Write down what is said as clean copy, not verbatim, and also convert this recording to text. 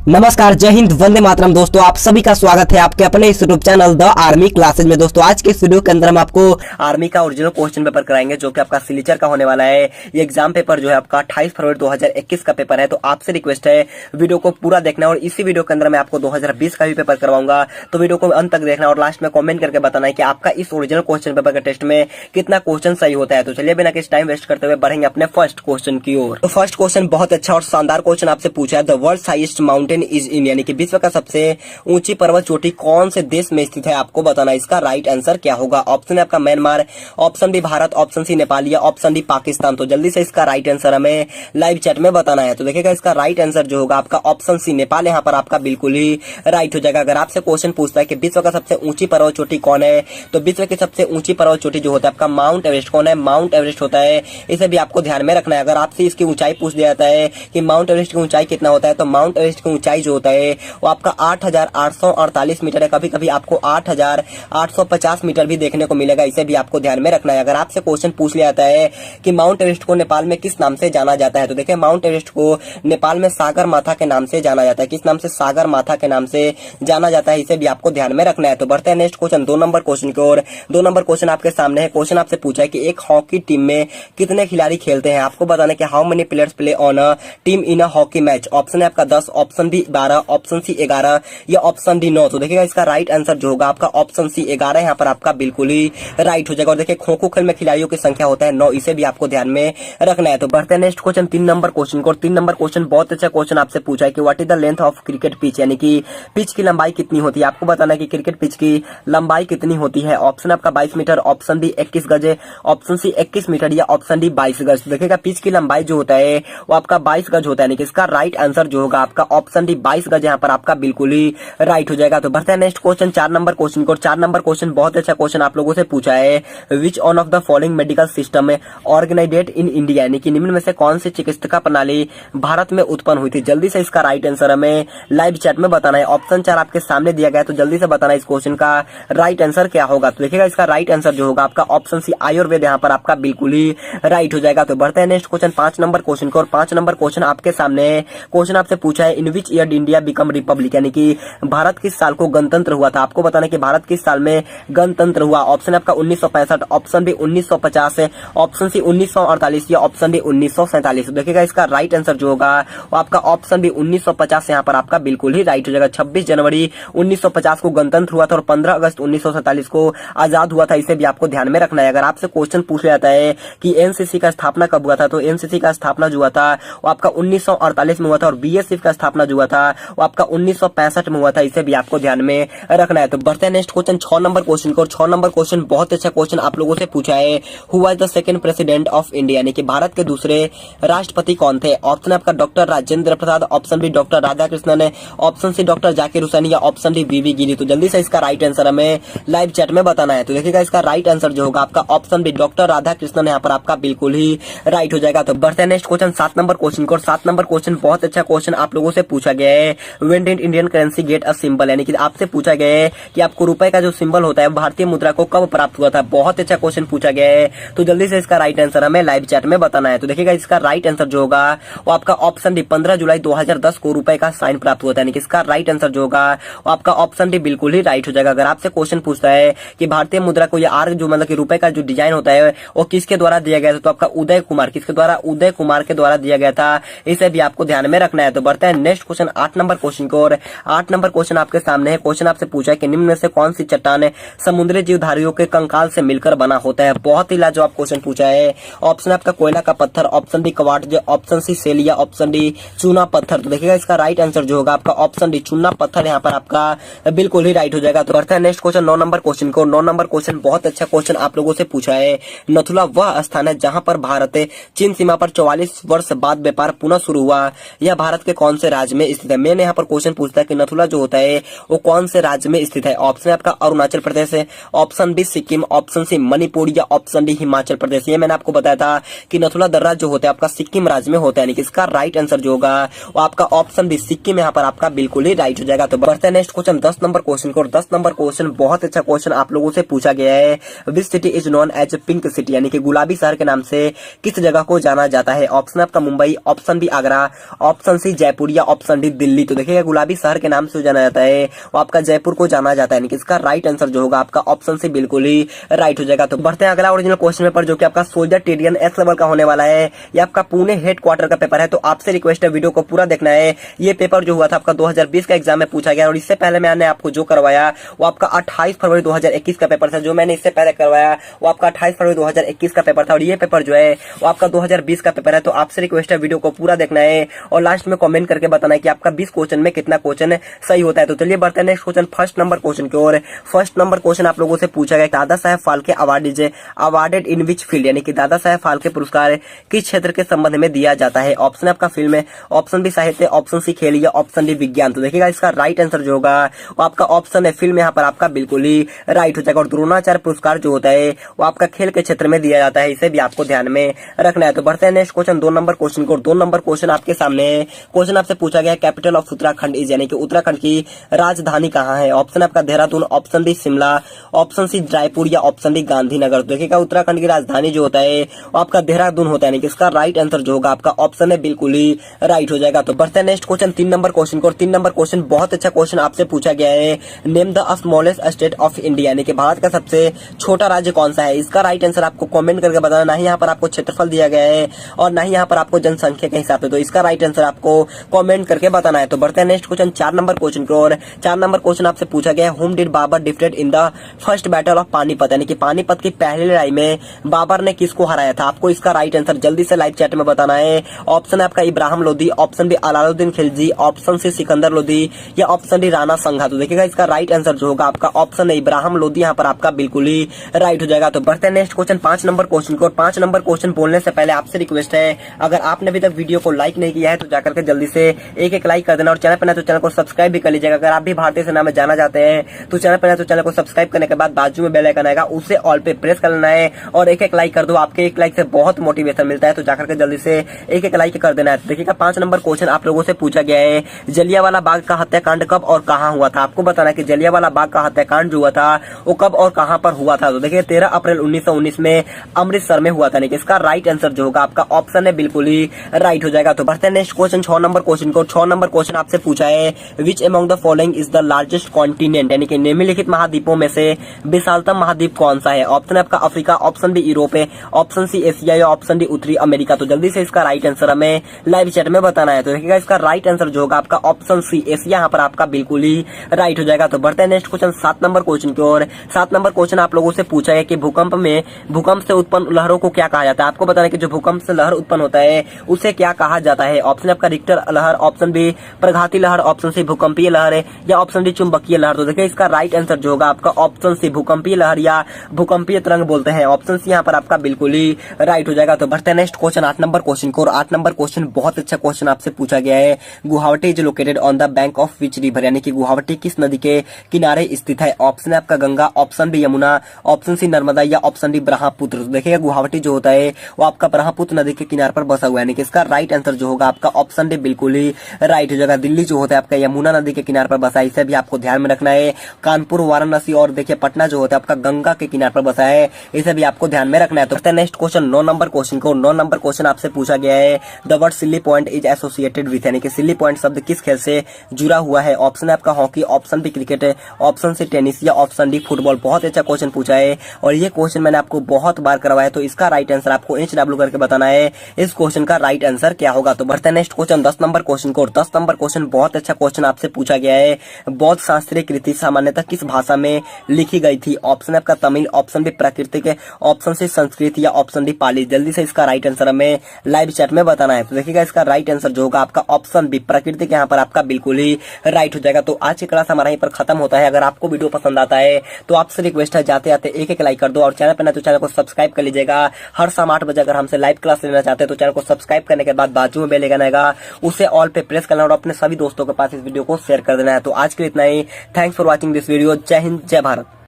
नमस्कार, जय हिंद, वंदे मातरम। दोस्तों आप सभी का स्वागत है आपके अपने इस YouTube channel the army classes में। दोस्तों आज के इस वीडियो के अंदर हम आपको आर्मी का ओरिजिनल क्वेश्चन पेपर कराएंगे जो कि आपका सिग्नेचर का होने वाला है। ये एग्जाम पेपर जो है आपका 28 फरवरी 2021 का पेपर है। तो आपसे रिक्वेस्ट है वीडियो को पूरा देखना और इसी वीडियो के अंदर मैं आपको 2020 का भी पेपर करवाऊंगा। तो वीडियो को अंत तक देखना और लास्ट में कॉमेंट करके बताना है कि आपका इस ओरिजिनल क्वेश्चन पेपर के टेस्ट में कितना क्वेश्चन सही होता है। तो चलिए बिना किसी टाइम वेस्ट करते हुए बढ़ेंगे अपने फर्स्ट क्वेश्चन की ओर। तो फर्स्ट क्वेश्चन बहुत अच्छा और शानदार क्वेश्चन आपसे पूछा है। The world's highest mountain is in, यानी कि विश्व का सबसे ऊंची पर्वत चोटी कौन से देश में स्थित है, आपको बताना है। इसका राइट आंसर क्या होगा? ऑप्शन है आपका Myanmar, option B Bharat, option C Nepal या ऑप्शन डी पाकिस्तान। तो जल्दी से इसका राइट आंसर हमें लाइव चैट में बताना है। तो देखिएगा इसका राइट आंसर जो होगा आपका ऑप्शन सी नेपाल, यहाँ पर आपका बिल्कुल ही राइट हो जाएगा। अगर आपसे क्वेश्चन पूछता है कि विश्व का सबसे ऊंची पर्वत चोटी कौन है, तो विश्व की सबसे ऊंची पर्वत चोटी जो होता है आपका माउंट एवरेस्ट। कौन है? माउंट एवरेस्ट होता है। इसे भी आपको ध्यान में रखना है। अगर आपसे इसकी ऊंचाई पूछ दिया जाता है कि माउंट एवरेस्ट की ऊंचाई कितना होता है, तो माउंट एवरेस्ट की ऊंचाई जो होता है वो आपका 8,848 मीटर है। कभी कभी आपको 8,850 मीटर भी देखने को मिलेगा। इसे भी आपको ध्यान में रखना है। अगर आपसे क्वेश्चन पूछ लिया जाता है कि माउंट एवरेस्ट को नेपाल में किस नाम से जाना जाता है, तो देखिए माउंट एवरेस्ट को नेपाल में सागर माथा के नाम से जाना जाता है। किस नाम से? सागर माथा के नाम से जाना जाता है। इसे भी आपको ध्यान में रखना है। तो बढ़ते हैं नेक्स्ट क्वेश्चन, 2 नंबर क्वेश्चन की ओर। 2 नंबर क्वेश्चन आपके सामने है। क्वेश्चन आपसे पूछा है कि एक हॉकी टीम में कितने खिलाड़ी खेलते हैं, आपको बताना है कि how many players play on a team in a hockey match. Option है आपका 10, ऑप्शन बी 12, ऑप्शन सी 11 या ऑप्शन डी 9। तो देखिएगा इसका राइट आंसर जो होगा आपका ऑप्शन सी 11, यहाँ पर आपका बिल्कुल ही राइट हो जाएगा। और देखिए खो खो खेल में खिलाड़ियों की संख्या होता है 9, इसे भी आपको ध्यान में रखना है। तो बढ़ते हैं नेक्स्ट क्वेश्चन, 3 नंबर क्वेश्चन को। 3 नंबर क्वेश्चन बहुत अच्छा क्वेश्चन आपसे पूछा है कि what is the length of cricket pitch, यानी कि पिच की लंबाई कितनी होती है। आपको बताना है कि क्रिकेट पिच की लंबाई कितनी होती है। ऑप्शन आपका 22 मीटर, ऑप्शन बी 21 गज, ऑप्शन सी 21 मीटर या ऑप्शन डी 22 गज। देखिएगा पिच की लंबाई जो होता है वो आपका 22 गज होता है, यानी कि इसका राइट आंसर जो होगा आपका ऑप्शन डी 22 गज, यहाँ पर आपका बिल्कुल ही राइट हो जाएगा। तो बढ़ते हैं नेक्स्ट क्वेश्चन, 4 नंबर क्वेश्चन को। 4 नंबर क्वेश्चन बहुत अच्छा क्वेश्चन आप लोगों से पूछा है। Which one of the following medical system organized in India, यानी कि निम्न में से कौन सी चिकित्सा प्रणाली भारत में उत्पन्न हुई थी। जल्दी से इसका राइट आंसर हमें लाइव चैट में बताना है। ऑप्शन 4 आपके सामने दिया गया है, तो जल्दी से बताना है इस क्वेश्चन का राइट आंसर क्या होगा। तो देखिएगा इसका राइट आंसर जो होगा आपका ऑप्शन सी आयुर्वेद, यहाँ पर आपका बिल्कुल ही राइट हो जाएगा। तो बढ़ते हैं नेक्स्ट क्वेश्चन, 5 नंबर क्वेश्चन को। और 5 नंबर क्वेश्चन आपके सामने क्वेश्चन आपसे पूछा है in which year India become republic, यानी कि भारत किस साल को गणतंत्र हुआ था। आपको बताना है कि भारत किस साल में गणतंत्र हुआ। ऑप्शन आपका 1965, ऑप्शन बी 1950, ऑप्शन सी 1948 या ऑप्शन डी 1947। देखिएगा इसका राइट आंसर जो होगा वो आपका ऑप्शन बी 1950, यहाँ पर आपका बिल्कुल ही राइट हो जाएगा। 26 जनवरी 1950 को गणतंत्र हुआ था और 15 अगस्त 1947 को आजाद हुआ था। इसे भी आपको ध्यान में रखना है। अगर आपसे क्वेश्चन पूछ जाता है कि एनसीसी का स्थापना कब हुआ था, तो एनसीसी का स्थापना जो हुआ था वो आपका 1948 में हुआ था और बीएसएफ का स्थापना जो हुआ था वो आपका 1965 में हुआ था। इसे भी आपको ध्यान में रखना है। तो बढ़ते हैं नेक्स्ट क्वेश्चन, 6 नंबर क्वेश्चन को। 6 नंबर क्वेश्चन बहुत अच्छा क्वेश्चन आप लोगों से पूछा है। Who was the second president of India, यानी कि भारत के दूसरे राष्ट्रपति कौन थे। ऑप्शन आपका doctor Rajendra Prasad, option B doctor Radhakrishnan, option C doctor Zakir Hussain या ऑप्शन डी वीवी गिरी। तो जल्दी से इसका राइट आंसर हमें लाइव चैट में बताना है। तो देखिएगा इसका राइट आंसर जो होगा आपका ऑप्शन बी डॉक्टर राधाकृष्णन, यहाँ पर आपका बिल्कुल ही राइट हो जाएगा। तो बढ़ते हैं नेक्स्ट क्वेश्चन, 7 नंबर क्वेश्चन को। 7 नंबर क्वेश्चन बहुत अच्छा क्वेश्चन आप लोगों से पूछा गया है। When did Indian currency get a symbol, यानी कि आपसे पूछा गया है कि आपको रुपए का जो सिंबल होता है भारतीय मुद्रा को कब प्राप्त हुआ था। बहुत अच्छा क्वेश्चन पूछा गया है। तो जल्दी से इसका राइट आंसर हमें लाइव चैट में बताना है। तो देखिएगा इसका राइट आंसर जो होगा वो आपका ऑप्शन डी 15 जुलाई 2010 को रुपए का साइन प्राप्त हुआ था, यानी कि इसका राइट आंसर जो होगा वो आपका ऑप्शन डी बिल्कुल ही राइट हो जाएगा। अगर आपसे क्वेश्चन पूछता है कि भारतीय मुद्रा को या आर जो मतलब कि रुपए का जो डिजाइन होता है वो किसके द्वारा दिया गया था, तो आपका उदय कुमार, किसके द्वारा? उदय कुमार के द्वारा दिया गया था। इसे भी आपको ध्यान में रखना है। तो बढ़ते हैं नेक्स्ट क्वेश्चन, 8 नंबर क्वेश्चन को। और 8 नंबर क्वेश्चन आपके सामने है। क्वेश्चन आपसे पूछा है कि निम्न में से कौन सी चट्टान समुद्री जीवधारियों के कंकाल से मिलकर बना होता है। बहुत ही लाजवाब क्वेश्चन पूछा है। ऑप्शन आपका कोयला का पत्थर, option B quartz, option C shale या ऑप्शन डी चूना पत्थर। तो देखिएगा इसका राइट आंसर जो होगा आपका ऑप्शन डी चूना पत्थर, यहाँ पर आपका बिल्कुल ही राइट हो जाएगा। तो बढ़ते हैं नेक्स्ट क्वेश्चन, 9 नंबर क्वेश्चन को। 9 नंबर क्वेश्चन बहुत अच्छा क्वेश्चन आप लोगों से पूछा है। नथुला वह स्थान है जहां पर भारत चीन सीमा पर 44 वर्ष बाद व्यापार पुनः शुरू हुआ। यह भारत के कौन से राज्य में स्थित है। मैंने यहाँ पर क्वेश्चन पूछता है कि नथुला जो होता है वो कौन से राज्य में स्थित है। ऑप्शन आपका अरुणाचल प्रदेश है, option B Sikkim, option C Manipur या ऑप्शन डी हिमाचल प्रदेश। ये मैंने आपको बताया था कि नथुला दर्रा जो होता है आपका सिक्किम राज्य में होता है, यानी कि इसका राइट आंसर जो होगा वो आपका ऑप्शन बी सिक्किम, यहाँ पर आपका बिल्कुल ही राइट हो जाएगा। तो बढ़ते हैं नेक्स्ट क्वेश्चन, 10 नंबर क्वेश्चन को। 10 नंबर क्वेश्चन बहुत अच्छा क्वेश्चन आप लोगों से पूछा गया है। Which city is known as pink city, यानी कि गुलाबी शहर के नाम से किस जगह को जाना जाता है। ऑप्शन आपका Mumbai, option B Agra, option C Jaipur या ऑप्शन ऑप्शन डी दिल्ली। तो देखिएगा गुलाबी शहर के नाम से जाना जाता है वो आपका जयपुर को जाना जाता है, यानी कि इसका राइट आंसर जो होगा आपका ऑप्शन सी बिल्कुल ही राइट हो जाएगा। तो बढ़ते हैं अगला ओरिजिनल क्वेश्चन पेपर जो कि आपका सोल्जर टेरियन एस लेवल का होने वाला है। ये आपका पुणे हेडक्वार्टर का पेपर है, तो आपसे रिक्वेस्ट है वीडियो को पूरा देखना है। ये पेपर जो हुआ था आपका 2020 का एग्जाम में पूछा गया, और इससे पहले मैंने आपको जो करवाया वो आपका 28 फरवरी 2021 का पेपर था। जो मैंने इससे पहले करवाया वो आपका 28 फरवरी 2021 का पेपर था, और ये पेपर जो है वो आपका 2020 का पेपर है। तो आपसे रिक्वेस्ट है वीडियो को पूरा देखना है और लास्ट में कमेंट करके बताना है कि आपका 20 क्वेश्चन में कितना क्वेश्चन सही होता है। तो चलिए बढ़ते हैं next question, first number question की ओर। फर्स्ट नंबर क्वेश्चन आप लोगों से पूछा गया, Dada Saheb Phalke award is awarded in which field, यानी कि दादा साहेब फाल्के पुरस्कार किस क्षेत्र के संबंध में दिया जाता है। ऑप्शन आपका फिल्म है, ऑप्शन बी साहित्य, ऑप्शन सी खेल या ऑप्शन डी विज्ञान। तो देखिएगा इसका राइट आंसर जो होगा वो आपका ऑप्शन है फिल्म, यहाँ पर आपका बिल्कुल ही राइट हो जाएगा। और द्रोणाचार्य पुरस्कार जो होता है वो आपका खेल के क्षेत्र में दिया जाता है, इसे भी आपको ध्यान में रखना है। तो बढ़ते हैं नेक्स्ट क्वेश्चन, 2 नंबर क्वेश्चन को। 2 नंबर क्वेश्चन आपके सामने क्वेश्चन आपसे पूछा गया कैपिटल ऑफ उत्तराखंड इज, यानी कि उत्तराखंड की राजधानी कहाँ है। ऑप्शन आपका Dehradun, option D Shimla, option C Jaipur या ऑप्शन डी गांधीनगर। तो देखिएगा उत्तराखंड की राजधानी जो होता है वो आपका देहरादून होता है, यानी कि इसका राइट आंसर जो होगा आपका ऑप्शन है बिल्कुल ही राइट हो जाएगा। तो बढ़ते हैं नेक्स्ट क्वेश्चन, 3 नंबर क्वेश्चन को। 3 नंबर क्वेश्चन बहुत अच्छा क्वेश्चन आपसे पूछा गया है, name the smallest state of India, यानी कि भारत का सबसे छोटा राज्य कौन सा है। इसका राइट आंसर आपको कमेंट करके बताना, ना ही यहाँ पर आपको क्षेत्रफल दिया गया है और ना ही यहाँ पर आपको जनसंख्या के हिसाब से, तो इसका राइट आंसर आपको कमेंट करके बताना है। तो बढ़ते हैं नेक्स्ट क्वेश्चन, 4 नंबर क्वेश्चन की ओर। 4 नंबर क्वेश्चन आपसे पूछा गया है, whom did Babur defeated in the first battle of Panipat, यानी कि पानीपत की पहली लड़ाई में बाबर ने किसको हराया था। आपको इसका राइट आंसर जल्दी से लाइव चैट में बताना है। ऑप्शन है आपका Ibrahim Lodi, option B Alauddin Khilji, option C Sikandar Lodi या ऑप्शन डी राणा संघा। तो देखिएगा इसका राइट आंसर जो होगा आपका ऑप्शन है इब्राहिम लोदी, यहाँ पर आपका बिल्कुल ही राइट हो जाएगा। तो बढ़ते हैं नेक्स्ट क्वेश्चन, 5 नंबर क्वेश्चन को। 5 नंबर क्वेश्चन बोलने से पहले आपसे रिक्वेस्ट है, अगर आपने अभी तक वीडियो को लाइक नहीं किया है तो जाकर के जल्दी से एक लाइक कर देना, और चैनल पर नहीं तो चैनल को सब्सक्राइब भी कर लीजिएगा। अगर आप भी भारतीय सेना में जाना चाहते हैं तो चैनल पर नहीं तो चैनल को सब्सक्राइब करने के बाद बाजू में बेल आइकन आएगा, उसे ऑल पे प्रेस कर लेना है और एक लाइक कर दो। आपके एक लाइक से बहुत मोटिवेशन मिलता है, तो जाकर के जल्दी से एक लाइक कर देना है। देखिएगा 5 नंबर क्वेश्चन आप लोगों से पूछा गया है, जलियांवाला बाग का हत्याकांड कब और कहां हुआ था। आपको बताना है कि जलियांवाला बाग का हत्याकांड जो हुआ था वो कब और कहां पर हुआ था। तो देखिए 13 अप्रैल 1919 में अमृतसर में हुआ था, नहीं कि इसका राइट आंसर जो होगा आपका ऑप्शन है बिल्कुल ही राइट हो जाएगा। तो बढ़ते हैं नेक्स्ट क्वेश्चन, 6 नंबर क्वेश्चन को। 6 नंबर क्वेश्चन आपसे पूछा है, which among the following is the largest continent, यानी कि निम्नलिखित महाद्वीपों में से विशालतम महाद्वीप कौन सा है। ऑप्शन है आपका अफ्रीका, ऑप्शन बी यूरोप है, ऑप्शन सी एशिया या ऑप्शन डी उत्तरी अमेरिका। तो जल्दी से इसका राइट आंसर हमें लाइव चैट में बताना है। तो देखिएगा इसका राइट आंसर जो होगा आपका ऑप्शन सी एशिया, यहाँ पर आपका बिल्कुल ही राइट हो जाएगा। तो बढ़ते हैं नेक्स्ट क्वेश्चन, 7 नंबर क्वेश्चन की ओर। 7 नंबर क्वेश्चन आप लोगों से पूछा है कि भूकंप से उत्पन्न लहरों को क्या कहा जाता है। आपको बताना है कि जो भूकंप से लहर उत्पन्न होता है उसे क्या कहा जाता है। ऑप्शन आपका रिक्टर लहर, ऑप्शन बी प्रघाती लहर, ऑप्शन सी भूकंपीय लहर है या ऑप्शन डी चुंबकीय लहर। तो देखिए इसका राइट आंसर जो होगा आपका ऑप्शन सी भूकंपीय लहर या भूकंपीय तरंग बोलते हैं, ऑप्शन सी यहाँ पर आपका बिल्कुल ही राइट हो जाएगा। तो बढ़ते हैं नेक्स्ट क्वेश्चन, 8 नंबर क्वेश्चन को। और 8 नंबर क्वेश्चन बहुत अच्छा क्वेश्चन आपसे पूछा गया है, Guwahati is located on the bank of which river, यानी कि गुवाहाटी किस नदी के किनारे स्थित है। ऑप्शन है आपका Ganga, option B Yamuna, option C Narmada या ऑप्शन डी ब्रह्मपुत्र। तो देखिएगा गुवाहाटी जो होता है वो आपका ब्रह्मपुत्र नदी के किनारे पर बसा हुआ है, यानी कि इसका राइट आंसर जो होगा आपका ऑप्शन डी बिल्कुल ही राइट हो जाएगा। दिल्ली जो होता है आपका यमुना नदी के किनारे पर बसा है, इसे भी आपको ध्यान में रखना है। कानपुर, वाराणसी और देखिए पटना जो होता है आपका गंगा के किनारे पर बसा है, इसे भी आपको ध्यान में रखना है। तो नेक्स्ट क्वेश्चन, 9 नंबर क्वेश्चन को। 9 नंबर क्वेश्चन आपसे पूछा गया है, the word silly point is associated with, यानी कि सिल्ली पॉइंट शब्द किस खेल से जुड़ा हुआ है। ऑप्शन है आपका हॉकी, ऑप्शन बी क्रिकेट है, ऑप्शन सी टेनिस या ऑप्शन डी फुटबॉल। बहुत अच्छा क्वेश्चन पूछा है और ये क्वेश्चन मैंने आपको बहुत बार करवाया, तो इसका राइट आंसर आपको HW करके बताना है इस क्वेश्चन का राइट आंसर क्या होगा। तो बढ़ते हैं नेक्स्ट क्वेश्चन, 10 नंबर क्वेश्चन को। 10 नंबर क्वेश्चन बहुत अच्छा क्वेश्चन आपसे पूछा गया है, बौद्ध शास्त्रीय कृति सामान्यतः किस भाषा में लिखी गई थी। ऑप्शन आपका तमिल, ऑप्शन बी प्राकृतिक, ऑप्शन सी संस्कृत या ऑप्शन डी पाली। जल्दी से इसका राइट आंसर हमें लाइव चैट में बताना है। तो देखिएगा इसका राइट आंसर जो होगा आपका ऑप्शन बी प्राकृतिक, यहाँ पर आपका बिल्कुल ही राइट हो जाएगा। तो आज की क्लास हमारा यहीं पर खत्म होता है। अगर आपको वीडियो पसंद आता है तो आपसे रिक्वेस्ट है जाते जाते एक लाइक कर दो, और चैनल पर ना तो चैनल को सब्सक्राइब कर लीजिएगा। हर शाम 8 बजे अगर हमसे लाइव क्लास लेना चाहते हैं तो चैनल को सब्सक्राइब करने के बाद बाजू में बेल आइकन आएगा, उसे ऑल पे प्रेस करना और अपने सभी दोस्तों के पास इस वीडियो को शेयर कर देना है। तो आज के लिए इतना ही। Thanks for watching this video. जय हिंद, जय भारत।